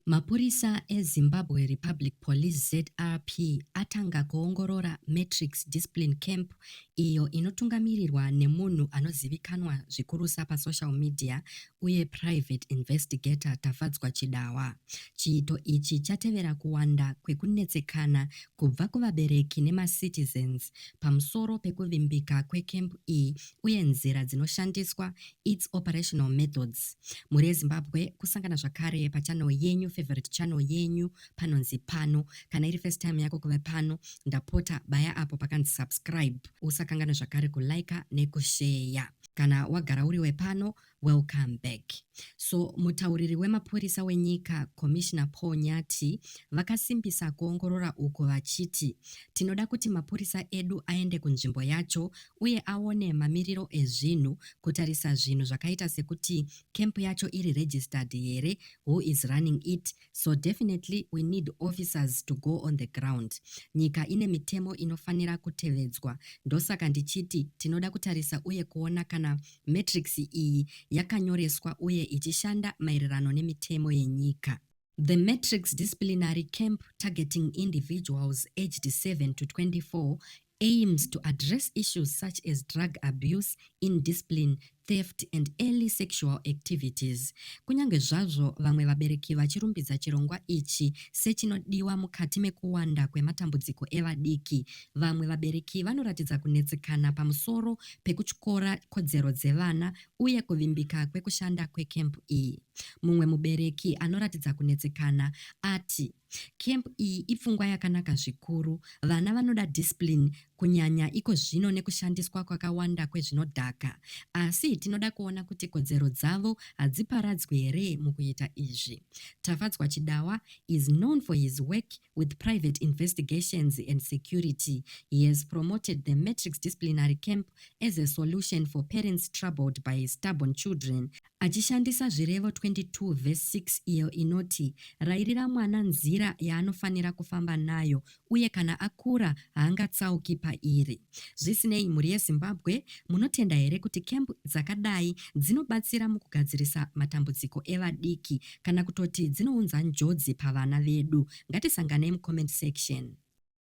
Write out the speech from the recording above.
Mapurisa eZimbabwe Republic Police ZRP atanga kuongorora Matrix Discipline Camp iyo inotungamirirwa nemunhu anozivikanwa zvikurusa pasocial media uye private investigator Tafadzwa Chidawa. Chiito ichi chatevera kuwanda kwekunetsekana kubva kuvabereki nemacitizens pamusoro pekuvimbika kwecamp iyi uye nzira dzinoshandiswa its operational methods. Muri yeZimbabwe kusangana zvakare pachannel yenyu favorite channel yenyu panonzi Pano. Kana iri first time yako kuva pano, ndapota baya apo pakanzi subscribe, usakangana zvakare kulika nekusheya. Kana wagara uri wepano, welcome back. So mutauriri wemapurisa wenyika Commissioner Paul Nyati vakasimbisa kuongorora uko vachiti tinoda kuti mapurisa edu aende kunzvimbo yacho uye aone mamiriro ezvinhu, kutarisa zvinhu zvakaita sekuti camp yacho iri registered here, who is running it. So definitely we need officers to go on the ground. Nyika ine mitemo inofanira kutevedzwa, ndosaka ndichiti tinoda kutarisa uye kuona kana matrix iyi yakanyoreswa uye ichishanda maererano nemitemo yenyika. The Matrix Disciplinary Camp targeting individuals aged 7 to 24 aims to address issues such as drug abuse, indiscipline, theft and early sexual activities. Kunyange zvazvo vamwe vabereki vachirumbidza chirongwa ichi sechinodiwa mukati mekuwanda kwematambudziko evadiki, vamwe vabereki vanoratidza kunetsekana pamusoro pekutyora kodzero dzevana uye kuvimbika kwekushanda kwecamp iyi. Mumwe mubereki anoratidza kunetsekana ati camp iyi ipfungwa yakanaka zvikuru, vana vanoda discipline kunyanya iko zvino nekushandiswa kwakawanda kwezvinodhaka, asi tinoda kuona kuti kodzero dzavo hadziparadzwi here mukuita izvi. Tafadzwa Chidawa is known for his work with private investigations and security. He has promoted the Matrix Disciplinary Camp as a solution for parents troubled by stubborn children, achishandisa zvirevo 22 verse 6 iyo inoti rairira mwana nzira yaanofanira kufamba nayo uye kana akura haangatsauki pairi. Zvisinei, muri yeZimbabwe munotenda here kuti camp dzakadai dzinobatsira mukugadzirisa matambudziko evadiki kana kutoti dzinounza njodzi pavana vedu? Ngatisanganei mucomment section.